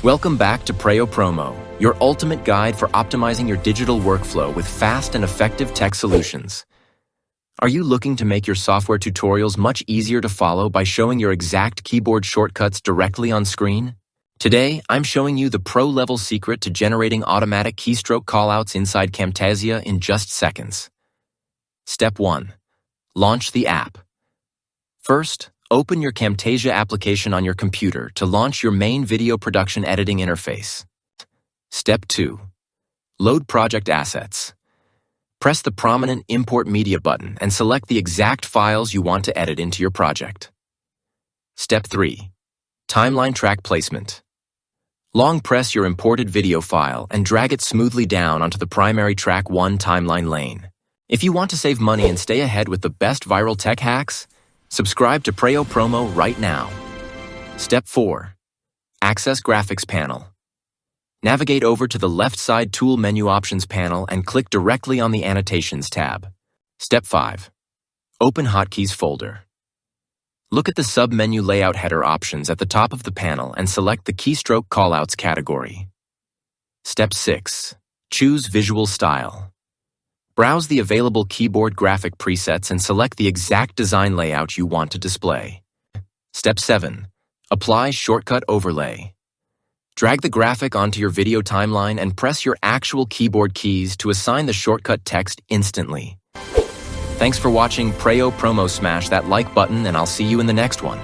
Welcome back to Preyo Promo, your ultimate guide for optimizing your digital workflow with fast and effective tech solutions. Are you looking to make your software tutorials much easier to follow by showing your exact keyboard shortcuts directly on screen? Today, I'm showing you the pro-level secret to generating automatic keystroke callouts inside Camtasia in just seconds. Step 1. Launch the app. First, open your Camtasia application on your computer to launch your main video production editing interface. Step 2. Load project assets. Press the prominent Import Media button and select the exact files you want to edit into your project. Step 3. Timeline track placement. Long press your imported video file and drag it smoothly down onto the primary track 1 timeline lane. If you want to save money and stay ahead with the best viral tech hacks, subscribe to Preyo Promo right now. Step 4. Access Graphics Panel. Navigate over to the left side Tool Menu Options panel and click directly on the Annotations tab. Step 5. Open Hotkeys folder. Look at the sub-menu layout header options at the top of the panel and select the Keystroke Callouts category. Step 6. Choose Visual Style. Browse the available keyboard graphic presets and select the exact design layout you want to display. Step 7. Apply Shortcut Overlay. Drag the graphic onto your video timeline and press your actual keyboard keys to assign the shortcut text instantly. Thanks for watching Preyo Promo. Smash that like button and I'll see you in the next one.